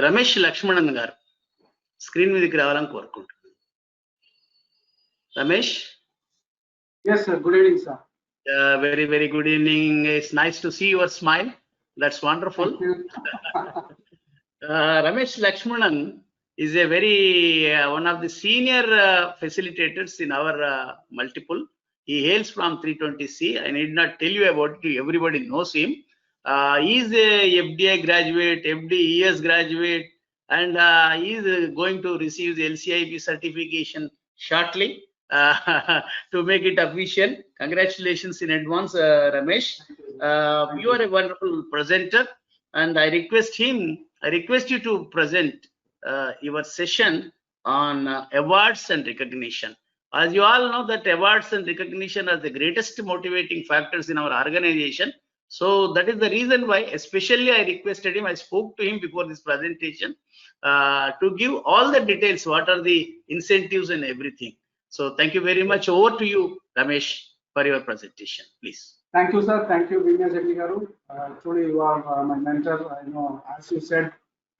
రమేష్ లక్ష్మణన్ గారు స్క్రీన్ మీదకి రావాలని కోరుకుంటున్నాను. Ramesh. Yes sir, good evening sir. Very good evening. It's nice to see your smile. That's wonderful. Ramesh Lakshmanan is a very one of the senior facilitators in our multiple. He hails from 320C. I need not tell you about it. Everybody knows him. He is a FDA graduate, FDES graduate, and he is going to receive the LCIP certification shortly to make it official. Congratulations in advance, Ramesh. You are a wonderful presenter, and I request you to present your session on awards and recognition. As you all know that awards and recognition are the greatest motivating factors in our organization. So that is the reason why especially I requested him, I spoke to him before this presentation to give all the details, what are the incentives and everything. So thank you very much. Over to you, Ramesh, for your presentation, please. Thank you sir, thank you Vinay Jetty garu. Truly you are my mentor. I know, as you said,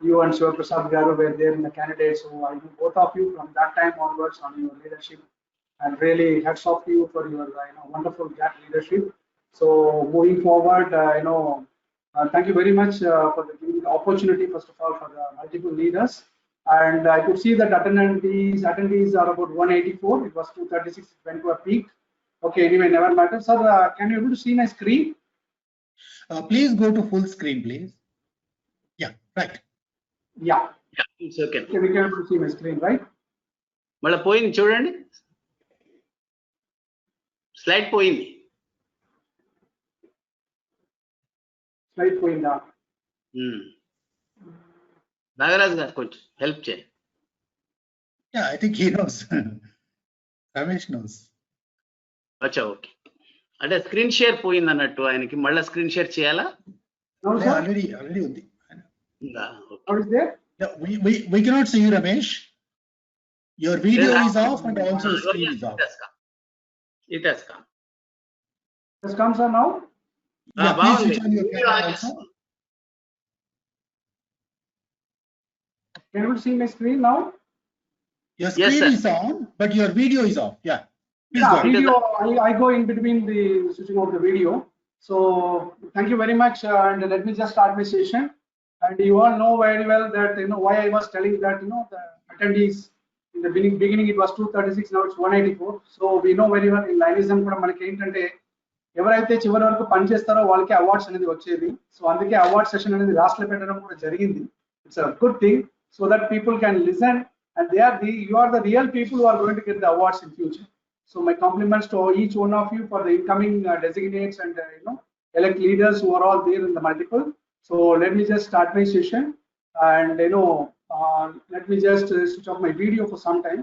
you and Shiva Prasad garu were there in the candidates, so I know both of you from that time onwards on your leadership, and really hats off to you for your wonderful leadership. So moving forward, thank you very much for giving the opportunity, first of all, for the multiple leaders. And I could see that attendees are about 184. It was 236, it went to a peak. Okay, anyway, never matter. Sir, can you able to see my screen? Please go to full screen, please. Yeah, right. Yeah, It's okay. Okay, we can able to see my screen, right? మళ్ళీ పోయింది చూడండి, slide పోయింది. Slide పోయిందా? నాగరాజ్ గారు కొంచెం help చేయండి. Yeah, I think he knows. Ramesh knows. అచ్చా, okay. అంటే స్క్రీన్ షేర్ పోయింది అన్నట్టు, ఆయనకి మళ్ళీ స్క్రీన్ షేర్ చేయాలా? No, sir. Already ఉంది. What is there? Yeah, we cannot see you, Ramesh. Your video is off and also the screen is off. It has come. Has come, sir, now? Yeah, please బాగుంది. switch on your camera also. Can you see my screen now? Your Yes, screen sir. is on, but your video is off. Yeah. Please Yeah, go ahead. video, I go in between the switching of the video. So thank you very much, and let me just start my session. And you all know very well that why I was telling that the attendees in the beginning it was 236, now it's 184. So we know very well in linism కూడా మనకి ఏంటంటే ఎవరైతే చివరి వరకు పనిచేస్తారో వాళ్ళకి awards అనేది వచ్చేది. So అందుకే అవార్డ్ సెషన్ అనేది లాస్ట్ లో పెట్టడం కూడా జరిగింది. It's a good thing, so that people can listen, and you are the real people who are going to get the awards in future. So my compliments to each one of you for the incoming designates and elect leaders who are all there in the multiple. So let me just start my session, and let me just switch off my video for some time,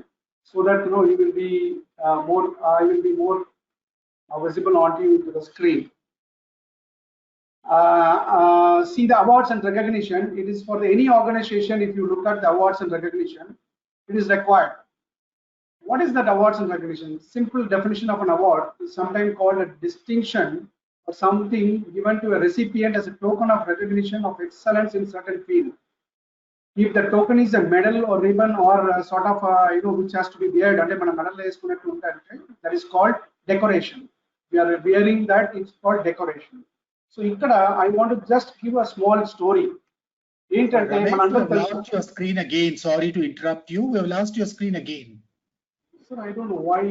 so that you will be more. I will be more visible onto you to the screen. See the awards and recognition. It is for any organization. If you look at the awards and recognition, it is required. What is that awards and recognition? Simple definition of an award is sometimes called a distinction or something given to a recipient as a token of recognition of excellence in certain field. If the token is a medal or ribbon or sort of which has to be weared, and medal that is called decoration. We are wearing that, it's called decoration. So I want to just give a small story. Ramesh, we have lost your screen again. Sorry to interrupt you. We have lost your screen again. Sir, I don't know why.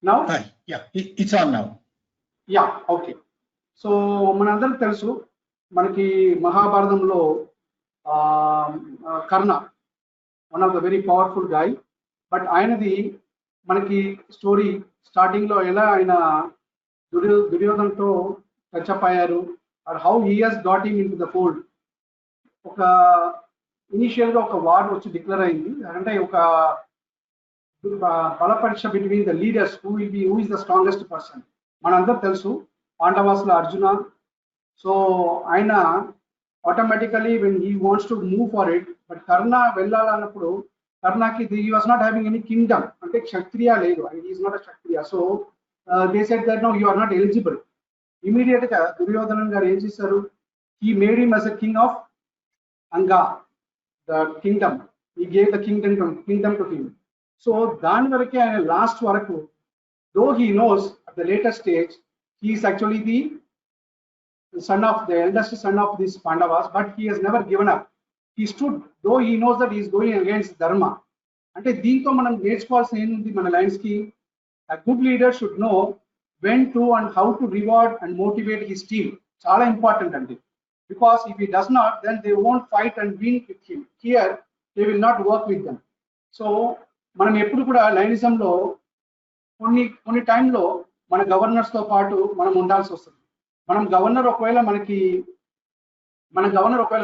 Now? Hi. Yeah, it's on now. Yeah, okay. So మనందరికి తెలుసు, మనకి మహాభారతంలో Karna one of the very powerful guy. But ఆయనది మనకి story starting లో ఎలా ఆయన దుర్యోధనతో టచ్ అప్ అయ్యారు, or how he has got him into the fold. ఒక ఇనిషియల్ గా ఒక వార్ వచ్చి డిక్లేర్ అయింది, అంటే ఒక బల పరీక్ష between the leaders who is the strongest person. మనందరూ తెలుసు పాండవాసుల అర్జున. సో ఆయన automatically when he wants to move for it, but Karna వెళ్ళాలన్నప్పుడు కర్ణకి he was not having any kingdom, అంటే క్షత్రియ లేదు, he is not a kshatriya. So they said that no you are not eligible. Immediate గా దుర్యోధనన్ గారు ఏం చేశారు, he made him as a king of Anga, the kingdom. He gave the kingdom to him. So Dan varake and last varaku, though he knows at the later stage he is actually the son of the eldest son of these Pandavas, but he has never given up. He stood, though he knows that he is going against Dharma. అంటే దీంతో మనం నేర్చుకోవాల్సిన ఏంటి మన lines కి, a good leader should know when to and how to reward and motivate his team. చాలా important అండి, because if he does not, then they won't fight and win with him. Here they will not work with them. So మనం ఎప్పుడు కూడా లైనిజంలో కొన్ని టైంలో మన governors తో పాటు మనం ఉండాల్సి వస్తుంది. మన గవర్నర్ ఒకవేళ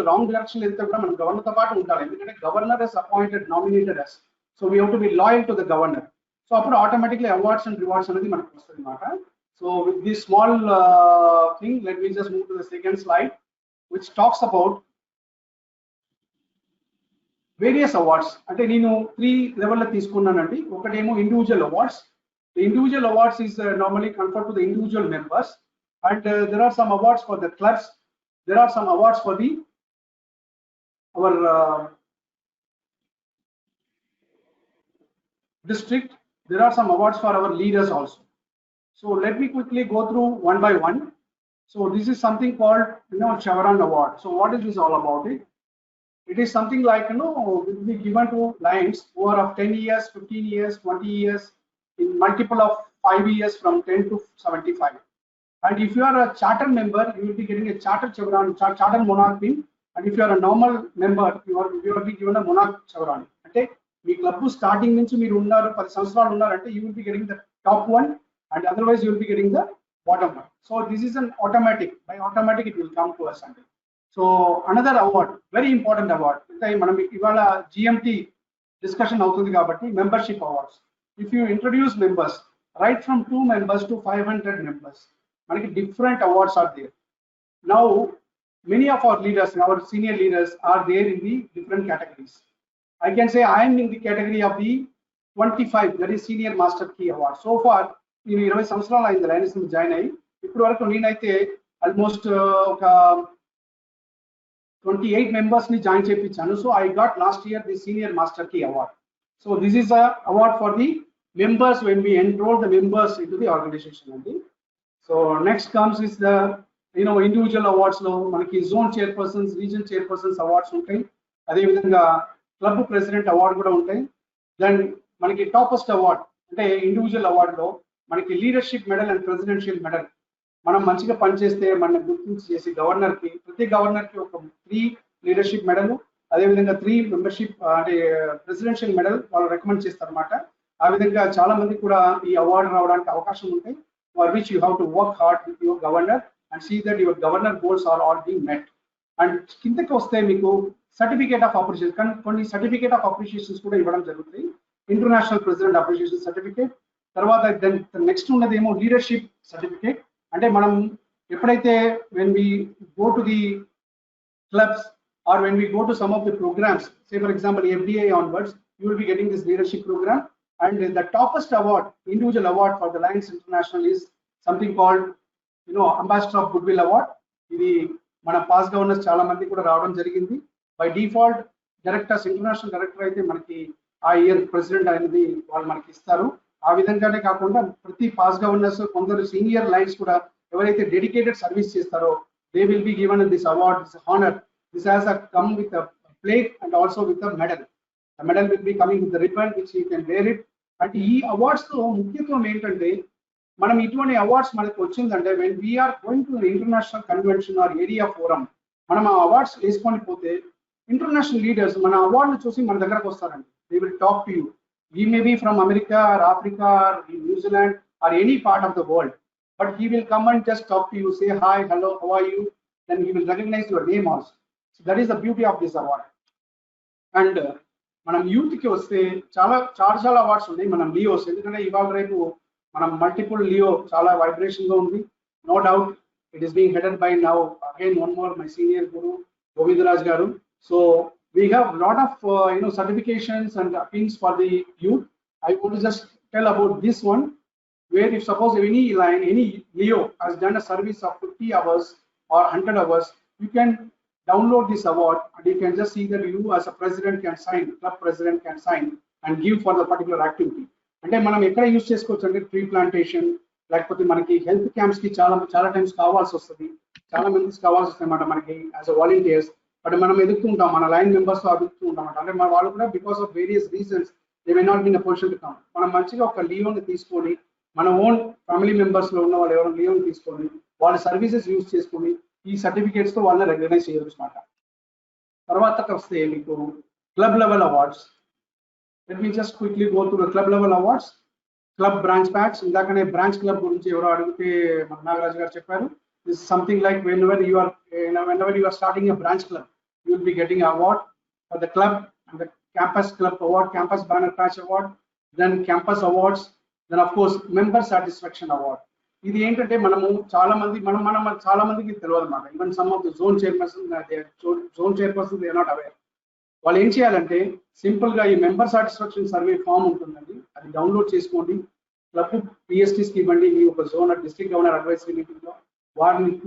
రాంగ్ డైరెక్షన్ వెళ్తే కూడా మనం గవర్నర్ తో పాటు ఉండాలి, ఎందుకంటే governor is appointed, nominated as. So we have to be loyal to the governor. So అప్పుడు ఆటోమేటిక్లీ అవార్డ్స్ అండ్ రివార్డ్స్ అనేది మనకు వస్తుంది అన్నమాట. So with this small thing let me just move to the second slide which talks about various awards. అంటే నేను 3 లెవెల్లో తీసుకున్నానండి. ఒకటేమో individual awards. The individual awards is normally conferred to the individual members, and there are some awards for the clubs, there are some awards for our district, there are some awards for our leaders also. So let me quickly go through one by one. So this is something called Chevron Award. So what is this all about? It is something like will be given to lions who are of 10 years, 15 years, 20 years, in multiple of 5 years from 10 to 75. And if you are a charter member, you will be getting a charter Chevron, charter monarch pin. And if you are a normal member, you will be given a monarch Chevron. Okay, me club starting నుంచి మీరు ఉన్నారు 10 సంవత్సరాలు ఉన్నారంటే you will be getting the top one, and otherwise you will be getting the bottom one. So this is an automatic, by automatic it will come to us. So another award, very important award, మనం ఇవాళ GMT discussion అవుతుంది కాబట్టి membership awards. If you introduce members right from 2 members to 500 members, మనకి different awards are there. Now many of our leaders, our senior leaders are there in the different categories. I can say I am in the category of the 25, that is senior master key award. So far నేను 20 సంవత్సరాలు అయింది lines join అయ్యి, ఇప్పటి వరకు నేనైతే almost ఒక 28 members ని join చేయించాను. So I got last year the senior master key award. So this is a award for the members when we enroll the members into the organization అండి. So next comes is the individual awards లో మనకి zone chairpersons, reason chairpersons awards ఉంటాయి, అదేవిధంగా club president award కూడా ఉంటాయి. Then మనకి toppest award అంటే individual award లో మనకి leadership medal and presidential medal. మనం మంచిగా పనిచేస్తే మన గుర్తించి చేసి ప్రతి గవర్నర్ కి ఒక 3 లీడర్షిప్ మెడల్, అదేవిధంగా 3 మెంబర్షిప్ అంటే ప్రెసిడెన్షియల్ మెడల్ వాళ్ళు రికమెండ్ చేస్తారు అనమాట. ఆ విధంగా చాలా మంది కూడా ఈ అవార్డు రావడానికి అవకాశం ఉంటాయి. For which you have to work hard with your governor and see that your governor goals are all being met. And కిందకి వస్తే మీకు సర్టిఫికేట్ ఆఫ్ అప్రిషియేషన్, కానీ కొన్ని సర్టిఫికేట్ ఆఫ్ అప్రిషియేషన్స్ కూడా ఇవ్వడం జరుగుతుంది. ఇంటర్నేషనల్ ప్రెసిడెంట్ అప్రిషియేషన్ సర్టిఫికేట్, తర్వాత next ఉన్నది ఏమో లీడర్షిప్ సర్టిఫికేట్. అంటే మనం ఎప్పుడైతే when we go to the clubs or when we go to some of the programs, say for example FDI onwards, you will be getting this leadership program. And the toppest award, individual award for the Lions International is something called Ambassador of Goodwill Award. ఇది మన pass governors చాలా మంది కూడా రావడం జరిగింది. By default directors, international director అయితే మనకి ఆ ఇయర్ ప్రెసిడెంట్ అనేది వాళ్ళు మనకి ఇస్తారు. ఆ విధంగానే కాకుండా ప్రతి పాస్ గవర్నర్స్, కొందరు సీనియర్ లైన్స్ కూడా ఎవరైతే డెడికేటెడ్ సర్వీస్ చేస్తారో they will be given this award, this honour. This has come with a plate and also with a medal. The medal will be coming with the ribbon which you can wear it. అంటే ఈ awards తో ముఖ్యత్వం ఏంటంటే, మనం ఇటువంటి awards మనకు వచ్చిందంటే when we are going to the international convention or area forum, మనం ఆ అవార్డ్స్ వేసుకొని పోతే ఇంటర్నేషనల్ లీడర్స్ మన అవార్డును చూసి మన దగ్గరకు వస్తారండి. They will talk to you. He may be from America or Africa or New Zealand or any part of the world, but he will come and just talk to you, say hi, hello, how are you, then he will recognize your name also. So that is the beauty of this award. And మనం youth కి వస్తే చాలా awards ఉన్నాయి. మనం లియోస్, ఎందుకంటే ఇవాళ రేపు మనం మల్టిపుల్ లియో చాలా వైబ్రేషన్ గా ఉంది. No doubt it is being headed by now again one more my senior guru Govindaraj garu. So we have a lot of certifications and pins for the youth. I want to just tell about this one, where if suppose any line, any Leo has done a service of 50 hours or 100 hours, you can download this award and you can just see that you as a president can sign, club president can sign and give for the particular activity. అంటే మనం ఎక్కడ use చేసుకోవచ్చు అంటే tree plantation, లేకపోతే మనకి health camps కి చాలా times కావాల్సి వస్తుంది, చాలా మెంబర్స్ కావాల్సి వస్తుంది అన్నమాట మనకి యాజ్ అ వాలంటీర్స్. బట్ మనం ఎదుగుతూ ఉంటాం, మన లైన్ మెంబర్స్ ఎదుగుతూ ఉంటాం అంటే మన వాళ్ళు కూడా because of various reasons they may not be in a position to come. మనం మంచిగా ఒక లీవ్ని తీసుకొని మన ఓన్ ఫ్యామిలీ మెంబర్స్ లో ఉన్న వాళ్ళు ఎవరైనా లీవ్ని తీసుకొని వాళ్ళ సర్వీసెస్ యూజ్ చేసుకొని ఈ సర్టిఫికేట్స్ తో వాళ్ళని రికగ్నైజ్ చేయవచ్చు అనమాట. తర్వాత వస్తే మీకు club level awards. Let me just quickly go through the club level awards. Club branch patch. ఇందాకనే బ్రాంచ్ క్లబ్ గురించి ఎవరో అడిగితే మన నాగరాజు గారు చెప్పారు. This is something like whenever you are starting a branch club, you will be getting an award for the club and the campus club award, campus banner patch award, then campus awards, then of course member satisfaction award. ఇది ఏంటంటే మనము చాలా మందికి తెలియదు అన్నమాట. Even some of the zone chairperson they are not aware. వాళ్ళు ఏం చేయాలంటే సింపుల్ గా ఈ మెంబర్ సాటిస్ఫాక్షన్ సర్వే ఫామ్ ఉంటుందండి, అది డౌన్లోడ్ చేసుకోండి, క్లబ్ పిఎస్టీస్కి ఇవ్వండి. మీ ఒక zone district governor advisory meeting లో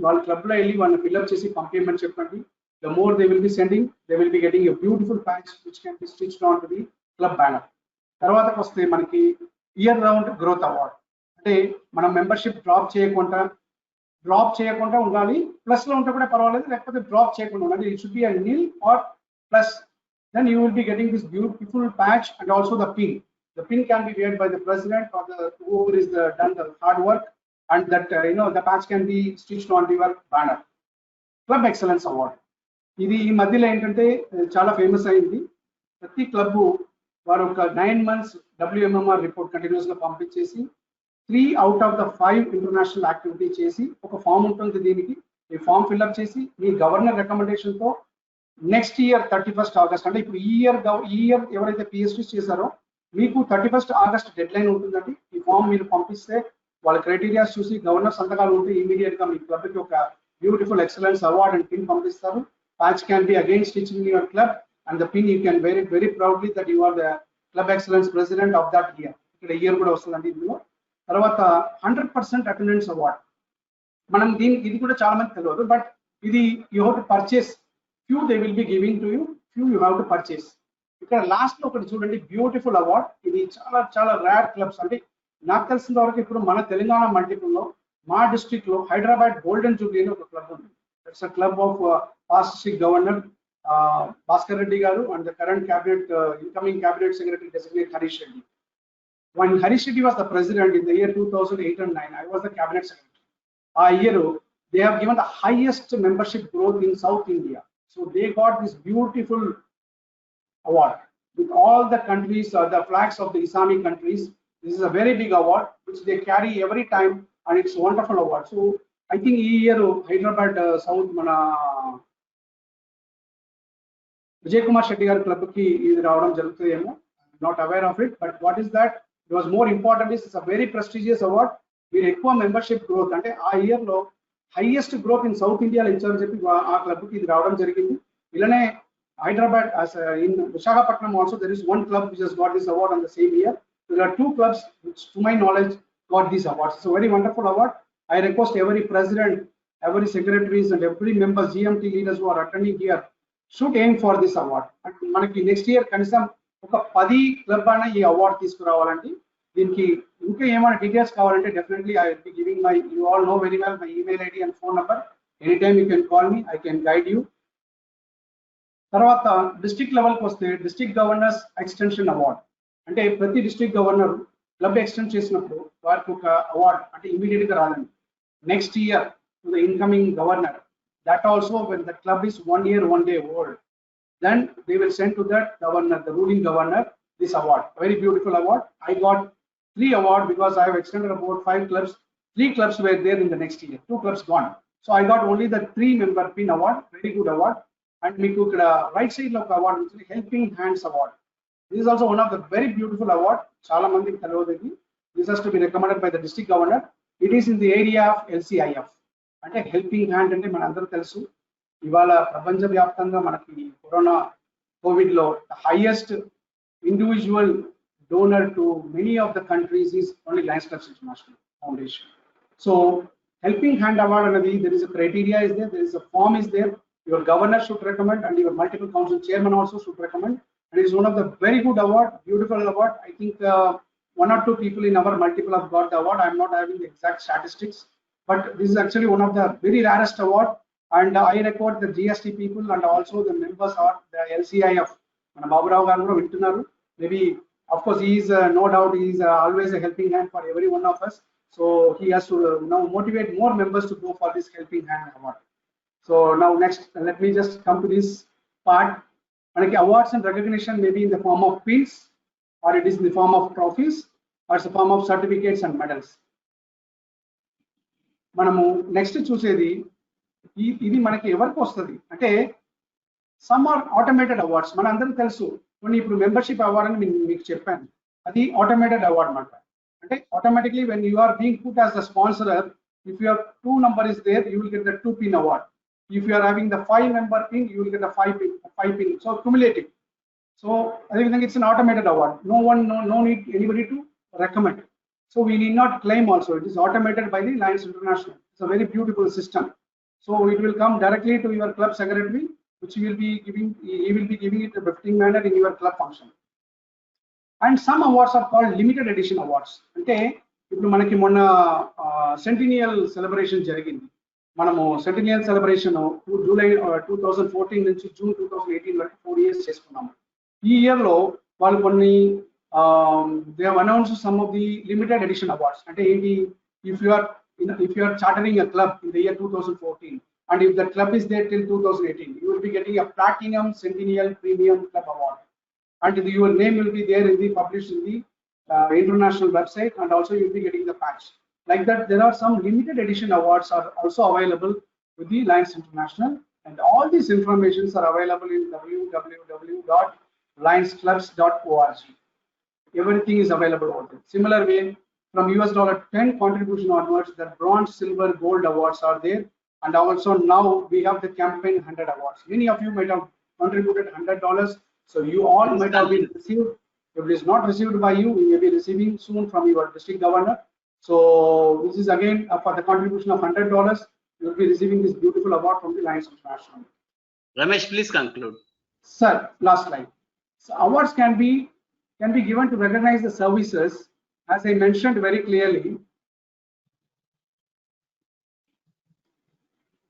వాళ్ళ క్లబ్ లో వెళ్ళి వాళ్ళని ఫిల్అప్ చేసి పంపించమని చెప్పండి. The more they will be sending, they will be getting a beautiful patch which can be stitched on to the club banner. తర్వాతకు వస్తే మనకి ఇయర్ రౌండ్ గ్రోత్ అవార్డ్. అంటే మనం మెంబర్షిప్ డ్రాప్ చేయకుండా ఉండాలి, ప్లస్ లో ఉంటే కూడా పర్వాలేదు, లేకపోతే డ్రాప్ చేయకుండా ఉండాలి. It should be a nil or plus. Then you will be getting this beautiful patch and also the pin. The pin can be wear by the president or whoever is done the hard work, and that the patch can be stitched onto your banner. Club Excellence Award. ఇది ఈ మధ్యలో ఏంటంటే చాలా famous అయింది. ప్రతి club వారు ఒక 9 months WMMR report continuous గా పంపించేసి 3 out of the 5 international activity చేసి ఒక ఫామ్ ఉంటుంది. దీనికి ఈ ఫామ్ ఫిల్అప్ చేసి మీ గవర్నర్ రికమెండేషన్ తో నెక్స్ట్ ఇయర్ 31st August, అంటే ఇప్పుడు ఈ ఇయర్ ఎవరైతే పిఎస్టీస్ చేశారో మీకు 31st August డెడ్ లైన్ ఉంటుందండి. ఈ ఫామ్ మీరు పంపిస్తే వాళ్ళ క్రైటీరియాస్ చూసి గవర్నర్ సంతకాలు ఉంటే ఇమీడియట్ గా మీ క్లబ్ కి ఒక beautiful excellence award and pin పంపిస్తారు. Patch can be again stitched in your club and the pin you can very proudly that you are the club excellence president of that year. ఇక్కడ year కూడా వస్తుందండి ఇందులో. తర్వాత 100% attendance award. మనం ఇది కూడా చాలా మంది తెలియదు, బట్ ఇది you have to purchase. Few they will be giving to you, few you have to purchase. ఇక్కడ లాస్ట్ లో ఒకటి చూడండి, బ్యూటిఫుల్ అవార్డ్. ఇది చాలా రేర్ క్లబ్స్. అంటే నాకు తెలిసిన వరకు ఇప్పుడు మన తెలంగాణ మల్టిపుల్ లో మా డిస్ట్రిక్ట్ లో హైదరాబాద్ గోల్డెన్ జూబ్లీ అని ఒక క్లబ్ ఉంది. It's a club of past district governor Bhaskar Reddy garu and the current cabinet incoming cabinet secretary designate Harish Reddy. When Harish Reddy was the president in the year 2008 and 9, I was the cabinet secretary. A year they have given the highest membership growth in South India. So they got this beautiful award with all the countries, the flags of the Islamic countries. This is a very big award which they carry every time, and it's a wonderful award. So I think this year Hyderabad South mana Vijay Kumar Shetty garu club ki idi raavadam jarugutademo. I'm not aware of it, but what is that? It was more important is it's a very prestigious award. We require membership growth. అంటే ఆ year లో highest growth in south ఇండియాలో ఇచ్చారని చెప్పి ఆ club కి ఇది రావడం జరిగింది. ఇలానే Hyderabad in Visakhapatnam also there is one club which has got this award on the same year. There are 2 clubs which to my knowledge got these awards. It's a very wonderful award. I request every president, every secretaries and every member, GMT leaders who are attending here should aim for this award. And మనకి next year కనీసం ఒక 10 club అయినా ఈ award తీసుకురావాలండి. దీనికి ఇంకా ఏమైనా details కావాలంటే definitely I will be giving my, you all know very well my email ID and phone number. Any time you can call me, I can guide you. తర్వాత district లెవెల్కి వస్తే district governors extension award. అంటే ప్రతి district governor club extend చేసినప్పుడు వారికి ఒక award అంటే immediate గా రాదండి. Next year to the incoming governor, that also when the club is 1 year 1 day old, then they will send to that governor, the ruling governor, this award. A very beautiful award. I got 3 awards because I have extended about 5 clubs. 3 clubs were there in the next year, 2 clubs gone. So I got only the 3 member pin award, very good award. And meeku ikkada right side lo award untundi, helping hands award. This is also one of the very beautiful award. Chaala mandiki televadu. This has to be recommended by the district governor. It is in the area of LCIF. అంటే helping hand అంటే మన అందరూ తెలుసు, ఇవాళ ప్రపంచవ్యాప్తంగా మనకి corona Covid లో highest individual donor to many of the countries is only Lions Clubs International Foundation. So helping hand award anadi, there is a criteria is there is a form is there. your governor should recommend, and your multiple council chairman also should recommend. And it's one of the very good award, beautiful award. I think 1 or 2 people in our multiple have got the award. I'm not having the exact statistics, but this is actually one of the very rarest award. And I record the GST people and also the members are the LCIF. Maybe, of course, he is no doubt he is always a helping hand for every one of us. So he has to now motivate more members to go for this helping hand award. So now next, let me just come to this part. Awards and recognition may be in the form of pins, or it is in the form of trophies, or it's the form of certificates and medals. Manamu next chusedi ఇది మనకి ఎవరికి వస్తుంది అంటే some are automated awards మన అందరికీ తెలుసు కొన్ని ఇప్పుడు మెంబర్షిప్ అవార్డ్ అని మీకు చెప్పాను అది ఆటోమేటెడ్ అవార్డ్ అన్నమాట అంటే automatically when you are being put as the sponsorer if your 2 number is there you will get the 2 pin award. If you are having the 5 member pin you will get the 5 pin, so cumulative. So I think it's an automated award. No need anybody to recommend, so we need not claim also. It is automated by the Lions International. It's a very beautiful system. So it will come directly to your club secretary, which he will be giving it a befitting manner in your club function. And some awards are called limited edition awards. Ante ippudu manaki monna centennial celebration jarigindi. Manamu centennial celebration July 2014 nunchi June 2018 varaku 4 years chestunnamu. Ee year lo vallu konni they have announced some of the limited edition awards. Ante enti if you are chartering a club in the year 2014 and if the club is there till 2018 you will be getting a platinum centennial premium club award, and your name will be there in the published in the international website, and also you will be getting the patch like that. There are some limited edition awards are also available with the Lions International, and all these informations are available in www.lionsclubs.org. everything is available over there. Similar way, from $10 contribution onwards, the bronze, silver, gold awards are there, and also now we have the campaign 100 awards. Many of you might have contributed $100, so you all might have been received. If it is not received by you, we may be receiving soon from your district governor. So this is again for the contribution of $100, you will be receiving this beautiful award from the Lions International. Ramesh, please conclude. Sir, last slide. So awards can be given to recognize the services, as I mentioned very clearly,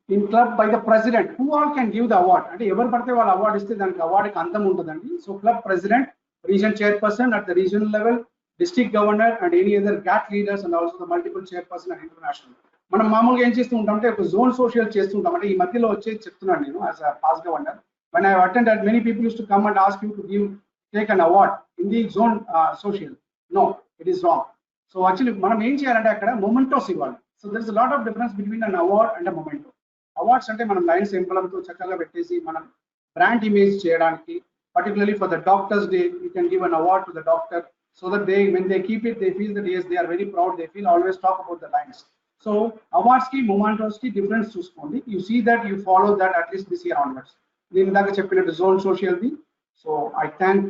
in club by the president. Who all can give the award? And ever parthe wall award iste daniki award ki andam untadandi. So club president, region chairperson at the regional level, district governor, and any other GAT leaders, and also the multiple chairperson and international. మనం మామూలుగా ఏం చేస్తూ ఉంటాం అంటే ఒక zone social చేస్తూ ఉంటాం. అంటే ఈ మధ్యలో వచ్చేది చెప్తున్నాను నేను as a pass governor. when I attended, many people used to come and ask you to take an award in the zone social. No, it is wrong. So actually మనం ఏం చేయాలంటే అక్కడ మొమెంటోస్ ఇవ్వాలి. So there is a lot of difference between an award and a memento. Awards అంటే మనం Lions ఎంబ్లమ్తో చక్కగా పెట్టేసి మనం బ్రాండ్ ఇమేజ్ చేయడానికి, particularly for the doctors day, you can give an award to the doctor so that when they keep it, they feel that yes, they are very proud, they feel always talk about the Lions. So awards ki mementos ki difference చూసుకోండి. You see that you follow that at least this year onwards. నేను ఇందాక చెప్పినట్టు zone social the. So I thank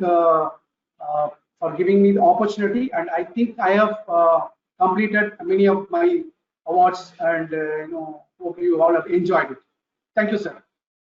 for giving me the opportunity, and I think I have completed many of my awards, and hope you all have enjoyed it. Thank you, sir.